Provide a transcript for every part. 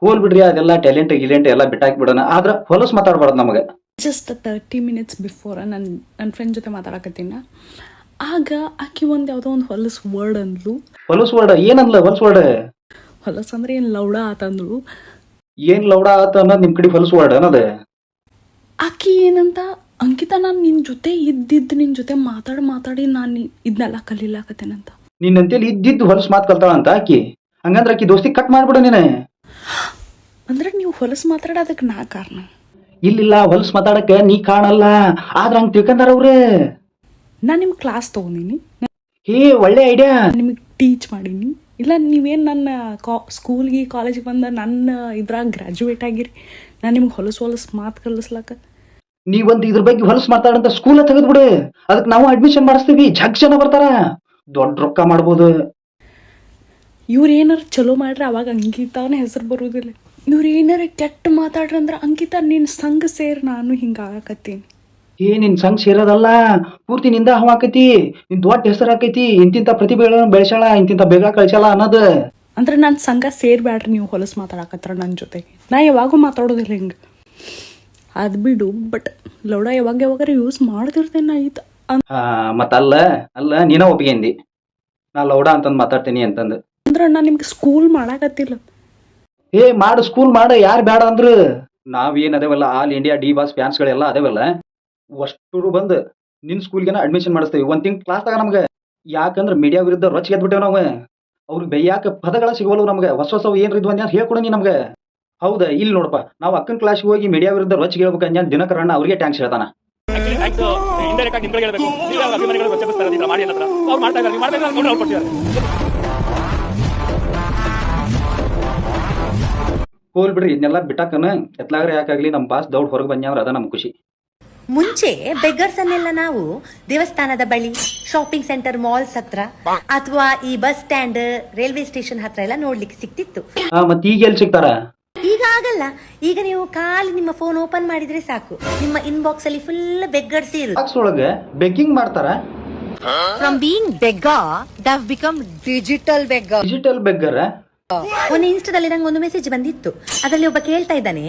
Hole ಬಿಡ್ರಿ ಅದೆಲ್ಲ talent ಗಿಲೆಂಟ್ ಎಲ್ಲ ಬಿಟ್ಟಾಕಿ ಬಿಡೋಣ. ಆದ್ರ ಹೊಲಸ್ ಮಾತಾಡ್ಬಾರ್ದು ನಮಗೆ. ಜಸ್ಟ್ 30 minutes ಬಿಫೋರ್ ನನ್ನ ಫ್ರೆಂಡ್ ಜೊತೆ ಮಾತಾಡಕತ್ತೀನಿ. ಆಗ ಆಕಿ ಯಾವುದೋ ಒಂದು ಹೊಲಸು ವರ್ಡ್ ಅಂದ್ಲು. ಹೊಲಸ್ ವರ್ಡ್ ಏನಂದ್ಲ? ಹೊಲಸ್ ವರ್ಡ್ ಹೊಲಸು ಅಂದ್ರೆ ಏನು ಲೌಡ ಆತಂದ್ಳು. ಏನ್ ಲೌಡ ಆತ ಅನ್ನೋದು ನಿಮ್ ಕಡೆ ಹೊಲಸ್ ವರ್ಡ್ ಅನ್ನೋದ? ಆಕಿ ಏನಂತ, ಅಂಕಿತಾ ನಾನು ನಿನ್ನ ಜೊತೆ ನಿನ್ನ ಜೊತೆ ಮಾತಾಡಿ ನಾನು ಇದನ್ನೆಲ್ಲ ಕಲೀಲಾಕತ್ತೇನಂತ. ನಿನ್ನಂತೇಳಿ ಇದ್ದಿದ್ದು ಹೊಲಸ್ ಮಾತು ಕಲ್ತಾಳಂತ ಆಕಿ. ಹಂಗಂದ್ರ ಆಕಿ ದೋಸ್ತಿ ಕಟ್ ಮಾಡ್ಬಿಡು ನೀನೆ. ಅಂದ್ರೆ ನೀವು ಹೊಲಸು ಮಾತಾಡೋದಕ್ಕೆ ನಾ ಕಾರಣ? ಇಲ್ಲ ಹೊಲಸ್ ಮಾತಾಡಕ್ಕೆ ನೀ ಕಾಣಲ್ಲ, ಆದ್ರ ಹಂಗ ತಿಳ್ಕಂದಾರ ಅವ್ರೆ. ನಾನು ನಿಮ್ಗೆ ಕ್ಲಾಸ್ ತೊಗೊಂಡಿನಿ, ಒಳ್ಳೆ ಐಡಿಯಾ. ನಿಮಗೆ ಟೀಚ್ ಮಾಡೀನಿ. ಇಲ್ಲ ನೀವೇನು ನನ್ನ ಸ್ಕೂಲ್ಗೆ ಕಾಲೇಜಿಗೆ ಬಂದ ನನ್ನ ಇದ್ರಾಗ ಗ್ರ್ಯಾಜುಯೇಟ್ ಆಗಿರಿ, ನಾನು ನಿಮ್ಗೆ ಹೊಲಸು ಮಾತು ಕಲಿಸ್ಲಾಕ. ನೀವೊಂದು ಇದ್ರ ಬಗ್ಗೆ ಹೊಲಸ್ ಮಾತಾಡಂತ ಸ್ಕೂಲ ತೆಗೆದ್ಬಿಡು, ಅದಕ್ಕೆ ನಾವು ಅಡ್ಮಿಷನ್ ಮಾಡಿಸ್ತೀವಿ. ಜಗ್ ಜನ ಬರ್ತಾರ, ದೊಡ್ಡ ರೊಕ್ಕ ಮಾಡ್ಬೋದು. ಇವ್ರು ಏನಾರು ಚಲೋ ಮಾಡ್ರೆ ಅವಾಗ ಅಂಕಿತಾನ ಹೆಸರು ಬರುವುದಿಲ್ಲ. ಇವ್ರು ಏನಾರ ಕೆಟ್ಟ ಮಾತಾಡ್ರಿ ಅಂದ್ರೆ ಅಂಕಿತಾ ನಿನ್ನ ಸಂಘ ಸೇರಿ ನಾನು ಹಿಂಗೆ ಆಗಕತ್ತೀನಿ. ನಿನ್ ಸಂಘ ಸೇರೋದಲ್ಲ, ಪೂರ್ತಿ ನಿಂದ ಹವಾಕೈತಿ. ನಿನ್ ದೊಡ್ಡ ಹೆಸರು ಆಕೈತಿ, ಇಂತಿಂತ ಪ್ರತಿಭೆಗಳನ್ನ ಬೆಳೆಸಾಳ, ಇಂತಿಂತ ಬೇಗ ಕಳ್ಸಾಳ ಅನ್ನೋದು. ಅಂದ್ರೆ ನನ್ನ ಸಂಘ ಸೇರ್ಬ್ಯಾಡ್ರಿ ನೀವು ಹೊಲಸು ಮಾತಾಡಕತ್ರ ನನ್ನ ಜೊತೆಗೆ. ನಾ ಯಾವಾಗೂ ಮಾತಾಡೋದಿಲ್ಲ ಹಿಂಗೆ, ಅದು ಬಿಡು. ಬಟ್ ಲೌಡ ಯಾವಾಗಾರ ಯೂಸ್ ಮಾಡ್ತಿರ್ತೇನೆ ಆಯ್ತು. ಅಲ್ಲ ನೀನ ಒಪ್ಪಿಗೆಂದಿ ನಾ ಲೌಡ ಅಂತಂದು ಮಾತಾಡ್ತೀನಿ ಅಂತಂದು. ಅಂದ್ರೆ ನಾನು ನಿಮ್ಗೆ ಸ್ಕೂಲ್ ಮಾಡಾಕತ್ತಿಲ್ಲ. ಮಾಡು, ಸ್ಕೂಲ್ ಮಾಡು, ಯಾರು ಬೇಡ ಅಂದ್ರು. ನಾವೇನ್ ಅದೇವಲ್ಲ, ಆಲ್ ಇಂಡಿಯಾ ಡಿ ಬಾಸ್ ಫ್ಯಾನ್ಸ್ಗಳೆಲ್ಲ ಅದೇವಲ್ಲ, ಅಷ್ಟರು ಬಂದು ನಿನ್ ಸ್ಕೂಲ್ಗೆನ ಅಡ್ಮಿಷನ್ ಮಾಡಿಸ್ತೇವೆ. ಒಂದ್ ತಿಂಗ್ ಕ್ಲಾಸ್ ತಗ ನಮ್ಗೆ. ಯಾಕಂದ್ರೆ ಮೀಡಿಯಾ ವಿರುದ್ಧ ರೊಚ್ಚಿಗೆ ಎದ್ಬಿಟ್ಟೇವ್ ನಾವು. ಅವ್ರಿಗೆ ಬೈಯಾಕ ಪದಗಳ ಸಿಗೋಲ್ಲ ನಮ್ಗೆ. ಹೊಸ ಏನ್ರಿದ್ವು ಅಂತ ಹೇಳ್ಕೊಡು ನೀ ನಮ್ಗೆ. ಹೌದಾ? ಇಲ್ಲಿ ನೋಡಪ್ಪ, ನಾವು ಅಕ್ಕನ ಕ್ಲಾಸ್ಗೆ ಹೋಗಿ ಮೀಡಿಯಾ ವಿರುದ್ಧ ರೊಚ್ಚಿಗೆ ಹೇಳ್ಬೇಕು ಅಂಜ ದಿನಕರಣ್ಣ ಅವ್ರಿಗೆ ಟ್ಯಾಂಕ್ಸ್ ಹೇಳ್ತಾನ. ಹೋಲ್ ಬಿಡ್ರಿ, ಇದನ್ನೆಲ್ಲ ಬಿಟ್ಟಾಕನ ಎತ್ಲಾಗ್ರೆ ಯಾಕಾಗ್ಲಿ ನಮ್ಮ ಬಾಸ್ ದೌಡ್ ಹೊರಗೆ ಬಂದ್ಯಾವ್ರ ಅದ ನಮ್ ಖುಷಿ. ಮುಂಚೆ ಬೆಗ್ಗರ್ಸ್ ಅನ್ನೆಲ್ಲ ನಾವು ದೇವಸ್ಥಾನದ ಬಳಿ, ಶಾಪಿಂಗ್ ಸೆಂಟರ್, ಮಾಲ್ಸ್ ಹತ್ರ ಅಥವಾ ಈ ಬಸ್ ಸ್ಟ್ಯಾಂಡ್, ರೈಲ್ವೆ ಸ್ಟೇಷನ್ ಹತ್ರ ಎಲ್ಲ ನೋಡ್ಲಿಕ್ಕೆ ಸಿಕ್ತಿತ್ತು. ಮತ್ತೆ ಈಗ ಎಲ್ಲಿ ಸಿಗ್ತಾರ? ಈಗ ಆಗಲ್ಲ. ಈಗ ನೀವು ಖಾಲಿ ನಿಮ್ಮ ಫೋನ್ ಓಪನ್ ಮಾಡಿದ್ರೆ ಸಾಕು, ನಿಮ್ಮ ಇನ್ಬಾಕ್ಸ್ ಅಲ್ಲಿ ಫುಲ್ ಬೆಗ್ಗರ್ಸ್ ಇರುತ್ತೆ. ಒಳಗೆ ಬೆಗ್ಗಿಂಗ್ ಮಾಡ್ತಾರ. From being beggar they have become digital beggar. Digital beggar. ಒಂದು ಇನ್ಸ್ಟಾದಲ್ಲಿ ನಂಗೆ ಒಂದು ಮೆಸೇಜ್ ಬಂದಿತ್ತು. ಅದರಲ್ಲಿ ಒಬ್ಬ ಕೇಳ್ತಾ ಇದ್ದಾನೆ,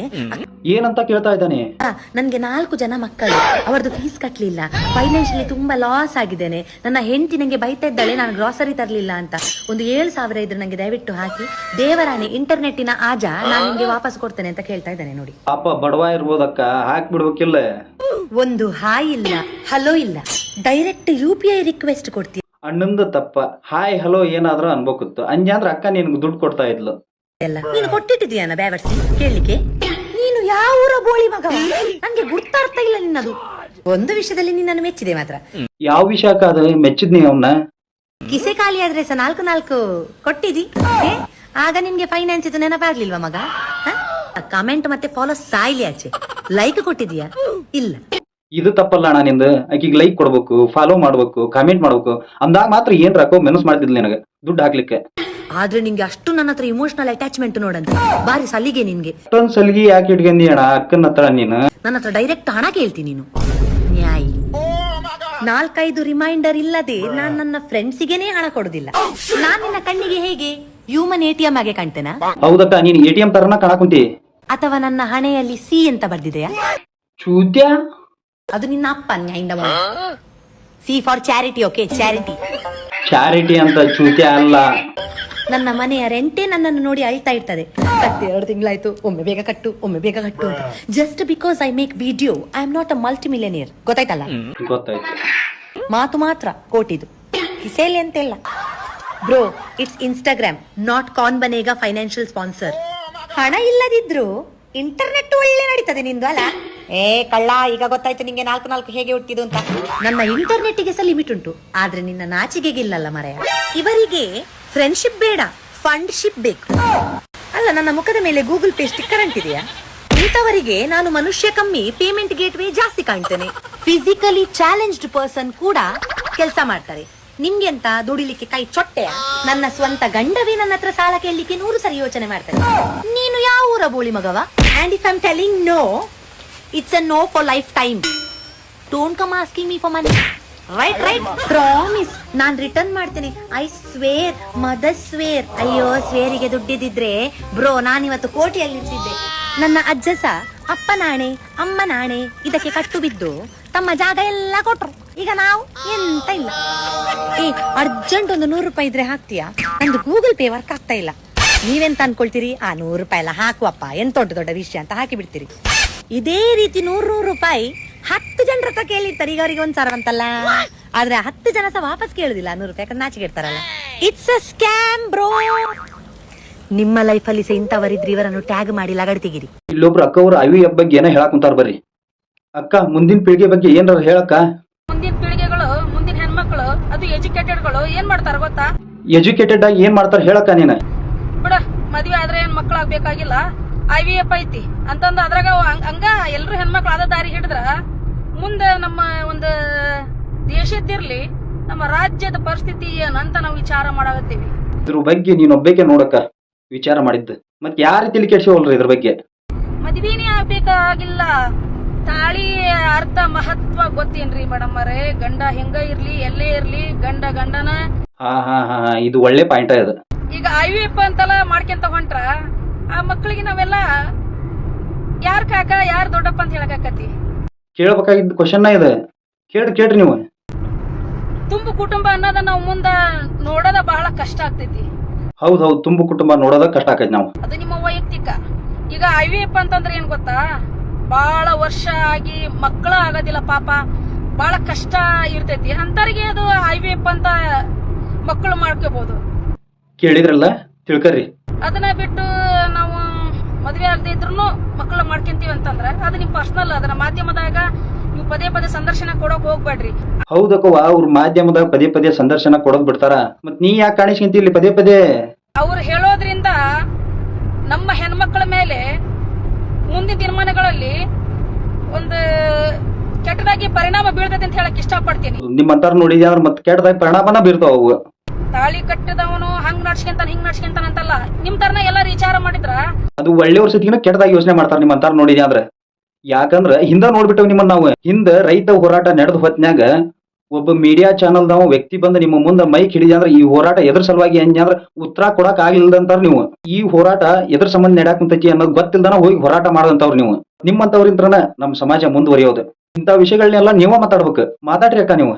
ಏನಂತ ಕೇಳ್ತಾ ಇದ್ದಾನೆ? ನನ್ಗೆ 4 ಜನ ಮಕ್ಕಳು, ಅವರದ್ದು ಫೀಸ್ ಕಟ್ಲಿಲ್ಲ, ಫೈನಾನ್ಷಿಯಲಿ ತುಂಬಾ ಲಾಸ್ ಆಗಿದ್ದೇನೆ, ನನ್ನ ಹೆಂಡತಿ ನಂಗೆ ಬೈತಾ ಇದ್ದಾಳೆ ನಾನು ಗ್ರಾಸರಿ ತರ್ಲಿಲ್ಲ ಅಂತ. ಒಂದು 7,000 ಇದ್ರೆ ನಂಗೆ ದಯವಿಟ್ಟು ಹಾಕಿ, ದೇವರಾಣೆ ಇಂಟರ್ನೆಟ್ಟಿನ ಆಜ ನಾನು ನಿಮ್ಗೆ ವಾಪಸ್ ಕೊಡ್ತೇನೆ ಅಂತ ಕೇಳ್ತಾ ಇದ್ದಾನೆ. ನೋಡಿ, ಪಾಪ ಬಡವ ಇರ್ಬೋದಕ್ಕ, ಹಾಕ್ಬಿಡ್ಬೇಕಿಲ್ಲ. ಒಂದು ಹಾಯ್ ಇಲ್ಲ, ಹಲೋ ಇಲ್ಲ, ಡೈರೆಕ್ಟ್ UPI ರಿಕ್ವೆಸ್ಟ್ ಕೊಡ್ತೀವಿ. ಅಣ್ಣಂದು ತಪ್ಪ. ಹಾಯ್ ಹಲೋ ಏನಾದ್ರೂ ಅನ್ಬೇಕಿತ್ತು. ಅಂಜಾಂದ್ರ ಅಕ್ಕ ನಿನ್ಗೆ ದುಡ್ಡು ಕೊಡ್ತಾ ಇದ್ಲು. ನೀನು ಕೊಟ್ಟಿಟ್ಟಿದ್ಯಾನ ಬ್ಯಾವರ್ಸಿ ಕೇಳಲಿಕ್ಕೆ? ನೀನು ಯಾವ ಊರ ಬೋಳಿ ಮಗ? ನಂಗೆ ಗುರ್ತಾರ್ಥ ಇಲ್ಲ ನಿನ್ನದು. ಒಂದು ವಿಷಯದಲ್ಲಿ ನಿನ್ನನ್ನು ಮೆಚ್ಚಿದೆ ಮಾತ್ರ. ಯಾವ ವಿಷಯಕ್ಕ ಅದು ಮೆಚ್ಚಿದ್ ನೀ ಅವನ್ನ? ಕಿಸೆ ಖಾಲಿ ಆದ್ರೆ 4 ಕೊಟ್ಟಿದಿ, ಆಗ ನಿನ್ಗೆ ಫೈನಾನ್ಸ್ ಇದು ನೆನಪಾಗ್ಲಿಲ್ವಾ ಮಗ? ಕಮೆಂಟ್ ಮತ್ತೆ ಫಾಲೋ ಸಾಯ್ಲಿ ಆಚೆ. ಲೈಕ್ ಕೊಟ್ಟಿದ್ಯಾ? ಇಲ್ಲ. ಇದು ತಪ್ಪಲ್ಲ ಅಣ್ಣ ನಿಂದು. ಆಕಿಗೆ ಲೈಕ್ ಕೊಡ್ಬೇಕು, ಫಾಲೋ ಮಾಡ್ಬೇಕು, ಕಾಮೆಂಟ್ ಮಾಡ್ಬೇಕು ಅಂದಾಗ ಮಾತ್ರ ಏನ್ ರಾಕೋ ಮೆನಸ್ ಮಾಡ್ತಿದ್ಲಿ ನನಗೆ ದುಡ್ಡು ಹಾಕ್ಲಿಕ್ಕೆ. ಆದ್ರೆ ನಿಂಗೆ ಅಷ್ಟು ನನ್ನ ಹತ್ರ ಇಮೋಷನಲ್ ಅಟ್ಯಾಚ್ಮೆಂಟ್ ನೋಡಂತ ಬಾರಿ ಸಲಿಗೆ ನಿನ್ಗೆ. ಅಷ್ಟೊಂದ್ ಸಲಿಗೆ ಯಾಕೆ ಇಟ್ಕೊಂಡಿ ಅಣ್ಣ ಅಕ್ಕನ ಹತ್ರ? ನೀನು ನನ್ನ ಹತ್ರ ಡೈರೆಕ್ಟ್ ಹಣ ಕೇಳ್ತೀನಿ ನೀನು. ನ್ಯಾಯ 4-5 ರಿಮೈಂಡರ್ ಇಲ್ಲದೆ ನಾನ್ ನನ್ನ ಫ್ರೆಂಡ್ಸಿಗೆನೇ ಹಣ ಕೊಡುದಿಲ್ಲ. ನಾನ್ ನಿನ್ನ ಕಣ್ಣಿಗೆ ಹೇಗೆ ಹ್ಯೂಮನ್ ATM ಆಗಿ ಕಾಣ್ತೇನಾ? ಹೌದಕ್ಕ, ನೀನ್ ATM ತರನ ಕಾಣಕುಂತಿ. ಅಥವಾ ನನ್ನ ಹಣೆಯಲ್ಲಿ C ಅಂತ ಬರ್ದಿದೆಯಾ? ಚೂತ್ಯ, ಅದು ನಿನ್ನ ಅಪ್ಪ ಹಿಂಡ. C for charity. Okay, charity. Charity ಅಂತ ಚೂತ್ಯ ಅಲ್ಲ. ನನ್ನ ಮನೆಯ ರೆಂಟೇ ನನ್ನನ್ನು ನೋಡಿ ಅಳ್ತಾ ಇರ್ತದೆ. 2 ತಿಂಗಳಾಯ್ತು, ಒಮ್ಮೆ ಬೇಗ ಕಟ್ಟು, ಒಮ್ಮೆ ಬೇಗ ಕಟ್ಟು ಅಂತ. Just because I make video, I am not a multi millionaire. ಗೊತ್ತಾಯ್ತಲ್ಲ? ಗೊತ್ತಾಯ್ತು. ಮಾತು ಮಾತ್ರ ಕೋಟಿದು, ಕಿಸೇಲಿ ಅಂತೆಲ್ಲ. Bro, it's Instagram, not Kaun Banega financial sponsor. ಹಣ ಇಲ್ಲದಿದ್ರು ಇಂಟರ್ನೆಟ್ ಒಳ್ಳೆ ನಡೀತದೆ ನಿಂದು ಅಲ್ಲ? ಕಳ್ಳ, ಈಗ ಗೊತ್ತಾಯ್ತು ನಿಂಗೆ 4 ಹೇಗೆ ಹುಟ್ಟಿದ್ದು ಅಂತ. ನನ್ನ ಇಂಟರ್ನೆಟ್ಗೆ ಸಹ ಲಿಮಿಟ್ ಉಂಟು, ಆದ್ರೆ ನಿನ್ನ ನಾಚಿಕೆಗಿಲ್ಲಲ್ಲ ಮರೆಯ. ಇವರಿಗೆ ಫ್ರೆಂಡ್ಶಿಪ್ ಬೇಡ, ಫಂಡ್ಶಿಪ್ ಬೇಕು. ಅಲ್ಲ, ನನ್ನ ಮುಖದ ಮೇಲೆ ಗೂಗಲ್ ಪೇ ಸ್ಟಿಕ್ಕರ್ ಅಂಟಿದೆಯಾ? ಇಂಥವರಿಗೆ ನಾನು ಮನುಷ್ಯ ಕಮ್ಮಿ, ಪೇಮೆಂಟ್ ಗೇಟ್ವೇ ಜಾಸ್ತಿ ಕಾಣ್ತೇನೆ. ಫಿಸಿಕಲಿ ಚಾಲೆಂಜ್ಡ್ ಪರ್ಸನ್ ಕೂಡ ಕೆಲಸ ಮಾಡ್ತಾರೆ. ನಿಮ್ಗೆ ಅಂತ ದುಡಿಲಿಕ್ಕೆ ಕೈ ಚೊಟ್ಟೆಯ? ನನ್ನ ಸ್ವಂತ ಗಂಡವೇ ನನ್ನ ಹತ್ರ ಸಾಲ ಕೇಳಲಿಕ್ಕೆ 100 ಸರಿ ಯೋಚನೆ ಮಾಡ್ತಾರೆ. ನೀನು ಯಾವ ಊರ ಬೋಳಿ ಮಗವ? And if I am telling no, it's a no for life time. Don't come asking me for money. Right promise ನಾನ್ ರಿಟರ್ನ್ ಮಾಡ್ತೇನೆ. I swear mother swear. ಅಯ್ಯೋ ಸ್ವೇರಿಗೆ ದುಡ್ಡಿದ್ರೆ ಬ್ರೋ ನಾನಿವತ್ತು ಕೋಟಿಯಲ್ಲಿರ್ತಿದ್ದೆ. ನನ್ನ ಅಜ್ಜಸ ಅಪ್ಪ ನಾಣೆ ಅಮ್ಮ ನಾಣೆ ಇದಕ್ಕೆ ಕಟ್ಟು ಬಿದ್ದು ತಮ್ಮ ಜಾಗ ಎಲ್ಲ ಕೊಟ್ರು. ಈಗ ನಾವು ಎಂತ ಇಲ್ಲ. ಅರ್ಜೆಂಟ್ ಒಂದು 100 ರೂಪಾಯಿ ಇದ್ರೆ ಹಾಕ್ತೀಯಾ? ನಂದು ಗೂಗಲ್ ಪೇ ವರ್ಕ್ ಆಗ್ತಾ ಇಲ್ಲ. ನೀವೆಂತ ಅನ್ಕೊಳ್ತೀರಿ? 100 ರೂಪಾಯಿ ಎಲ್ಲ ಹಾಕುವಪ್ಪ, ಎಂತ ದೊಡ್ಡ ವಿಷಯ ಅಂತ ಹಾಕಿ ಬಿಡ್ತೀರಿ. ಇದೇ ರೀತಿ 100 ರೂಪಾಯಿ 10 ಜನರ ಹತ್ರ ಕೇಳಿರ್ತಾರೆ. ಈಗ ಅವರಿಗೆ 1 ಸಾವಿರ ಅಂತಲ್ಲ, ಆದ್ರೆ 10 ಜನ ಸಹ ವಾಪಸ್ ಕೇಳುದಿಲ್ಲ 100 ರೂಪಾಯಿ, ಯಾಕಂದ್ರೆ ನಾಚಿಕೆ ಇರ್ತಾರಲ್ಲ. It's a scam bro. ನಿಮ್ಮ ಲೈಫಲ್ಲಿ ಸಹ ಇಂಥವರಿದ್ರೆ ಇವರನ್ನು ಟ್ಯಾಗ್ ಮಾಡಿ ಲಗಡ್ ತೆಗಿರಿ. ಇಲ್ಲೊಬ್ರು ಅಕ್ಕ ಅವ್ರು IVF ಬಗ್ಗೆ ಏನೋ ಹೇಳಕ್ ಕುಂತಾರ. ಬರ್ರಿ ಅಕ್ಕ, ಮುಂದಿನ ಪೀಳಿಗೆ ಬಗ್ಗೆ ಏನಾರ ಹೇಳಕ್ಕ. ಮುಂದಿನ ಪೀಳಿಗೆಗಳು, ಮುಂದಿನ ಹೆಣ್ಮಕ್ಳು, ಅದು ಎಜುಕೇಟೆಡ್ಗಳು ಏನ್ ಮಾಡ್ತಾರ ಗೊತ್ತಾ? ಎಜುಕೇಟೆಡ್ ಆಗಿ ಏನ್ ಮಾಡ್ತಾರ ಹೇಳಕ್ಕ ನೀನ. ಬಿಡ, ಮದ್ವೆ ಆದ್ರೆ ಏನ್ ಮಕ್ಳಾಗ್ಬೇಕಾಗಿಲ್ಲ, IVF ಐತಿ ಅಂತಂದ ಅದ್ರಾಗ ಹಂಗ ಎಲ್ರು ಹೆಣ್ಮಕ್ಳು ಅದ ದಾರಿ ಹಿಡಿದ್ರ ಮುಂದೆ ನಮ್ಮ ಒಂದು ದೇಶದ್ದಿರ್ಲಿ ನಮ್ಮ ರಾಜ್ಯದ ಪರಿಸ್ಥಿತಿ ಏನಂತ ನಾವು ವಿಚಾರ ಮಾಡಾಕತ್ತೀವಿ. ಇದ್ರ ಬಗ್ಗೆ ನೀನೊಬ್ಬಕ್ಕೆ ನೋಡಕ್ಕ ವಿಚಾರ ಮಾಡಿದ್ದು, ಮತ್ ಯಾರ ರೀತಿಲಿ ಕೆಡ್ಸೋಲ್ರಿ ಇದ್ರ ಬಗ್ಗೆ. ಮದ್ವಿನೇ ಆಗ್ಬೇಕಾಗಿಲ್ಲ, ತಾಳಿ ಅರ್ಥ ಮಹತ್ವ ಗೊತ್ತೇನ್ರಿ ಮೇಡಮ್ ಅವರೇ? ಗಂಡ ಹೆಂಗ ಇರ್ಲಿ, ಎಲ್ಲೇ ಇರ್ಲಿ, ಗಂಡನ. ಹಾ ಇದು ಒಳ್ಳೆ ಪಾಯಿಂಟ್ ಅದು. ಈಗ IVF ಅಂತೆಲ್ಲ ಮಾಡ್ಕೊಂತ ಹೊಂಟ್ರ ಆ ಮಕ್ಕಳಿಗೆ ನಾವೆಲ್ಲ ಯಾರ್ ಕಾಕ ಯಾರ್ ದೊಡ್ಡಪ್ಪ ಅಂತ ಹೇಳಕಾಕತಿ? ಕೇಳ್ಬೇಕಾಗಿದ್ದ ಕ್ವಶನ್ ಇದು. ಕೇಳ್ರಿ ನೀವು. ತುಂಬು ಕುಟುಂಬ ಅನ್ನೋದ ನಾವು ಮುಂದ ನೋಡೋದ ಬಹಳ ಕಷ್ಟ ಆಗ್ತೈತಿ. ಹೌದು, ತುಂಬು ಕುಟುಂಬ ನೋಡೋದ ಕಷ್ಟ ಆಕೈತಿ ನಾವು. ಅದು ನಿಮ್ಮ ವೈಯಕ್ತಿಕ. ಈಗ IVF ಅಂತಂದ್ರೆ ಏನ್ ಗೊತ್ತಾ? ಬಹಳ ವರ್ಷ ಆಗಿ ಮಕ್ಕಳ ಆಗೋದಿಲ್ಲ ಪಾಪ, ಬಹಳ ಕಷ್ಟ ಇರ್ತೈತಿ. ಅಂತರಿಗೆ ಅದು IVF ಅಂತ ಮಕ್ಕಳು ಮಾಡ್ಕೋಬಹುದು. ಕೇಳಿದ್ರಲ್ಲ, ತಿಳ್ಕರ್ರಿ. ಅದನ್ನ ಬಿಟ್ಟು ನಾವು ಮದ್ವೆ ಆಗದೆ ಇದ್ರು ಮಕ್ಕಳು ಮಾಡ್ಕೊಂತೀವಿ ಅಂತಂದ್ರ ಅದು ನಿಮ್ ಪರ್ಸನಲ್. ಅದನ್ನ ಮಾಧ್ಯಮದಾಗ ನೀವು ಪದೇ ಸಂದರ್ಶನ ಕೊಡೋಕ್ ಹೋಗ್ಬೇಡ್ರಿ. ಹೌದಕ್ಕವ, ಅವ್ರ ಮಾಧ್ಯಮದಾಗ ಪದೇ ಸಂದರ್ಶನ ಕೊಡೋದ್ ಬಿಡ್ತಾರ. ಮತ್ ನೀ ಯಾಕೆ ಕಾಣಿಸ್ಕೊಂತಿ ಇಲ್ಲಿ ಪದೇ? ಅವ್ರು ಹೇಳೋದ್ರಿಂದ ನಮ್ಮ ಹೆಣ್ಮಕ್ಳ ಮೇಲೆ ಮುಂದಿನ ದಿನಮಾನಗಳಲ್ಲಿ ಒಂದು ಕೆಟ್ಟದಾಗಿ ಪರಿಣಾಮ ಬೀಳ್ತೈತೆ ಅಂತ ಹೇಳಕ್ ಇಷ್ಟಪಡ್ತೀನಿ. ನಿಮ್ಮಂತಾರ ನೋಡಿದ್ಯಾ ಅಂದ್ರೆ ಮತ್ ಕೆಟ್ಟದಾಗ ಪರಿಣಾಮನ ಬೀರ್ತಾವ ಅವು. ತಾಳಿ ಕಟ್ಟಿದವನು ಹಂಗ್ ನಡ್ಸ್ಕೊಂತಾನ ಹಿಂಗ್ ನಡ್ಸ್ಕೊಂತಾನ ಅಂತಲ್ಲ, ನಿಮ್ ತರನ ಎಲ್ಲಾರು ವಿಚಾರ ಮಾಡಿದ್ರ ಅದು ಒಳ್ಳೆಯವ್ರ ಸತಿಗಿನ ಕೆಟ್ಟದಾಗಿ ಯೋಚನೆ ಮಾಡ್ತಾರ ನಿಮ್ಮಂತಾರ ನೋಡಿದ್ಯಾ ಅಂದ್ರ. ಯಾಕಂದ್ರ ಹಿಂದ ನೋಡ್ಬಿಟ್ಟವ್ ನಿಮ್ಮನ್ನ ನಾವು. ಹಿಂದ ರೈತ ಹೋರಾಟ ನಡೆದ ಹೊತ್ನ್ಯಾಗ ಒಬ್ಬ ಮೀಡಿಯಾ ಚಾನಲ್ದವ ವ್ಯಕ್ತಿ ಬಂದು ನಿಮ್ಮ ಮುಂದೆ ಮೈಕ್ ಹಿಡಿದ ಅಂದ್ರೆ ಈ ಹೋರಾಟ ಎದ್ರ ಸಲುವಾಗಿ ಅಂದ್ರ ಉತ್ತರ ಕೊಡಕ್ ಆಗ್ಲಿಲ್ದಂತಾರ ನೀವು. ಈ ಹೋರಾಟ ಎದ್ರ ಸಂಬಂಧ ನಡ್ಯಾಕ್ ಕುಂತೈತಿ ಅನ್ನೋದು ಗೊತ್ತಿಲ್ದನ ಹೋಗಿ ಹೋರಾಟ ಮಾಡದಂತವ್ರು ನೀವು. ನಿಮ್ಮಂತವ್ರಿಂತ್ರನ ನಮ್ ಸಮಾಜ ಮುಂದುವರಿಯೋದು. ಇಂಥ ವಿಷಯಗಳನ್ನೆಲ್ಲ ನೀವ ಮಾತಾಡ್ಬೇಕು. ಮಾತಾಡ್ರಿ ಅಕ್ಕ ನೀವು.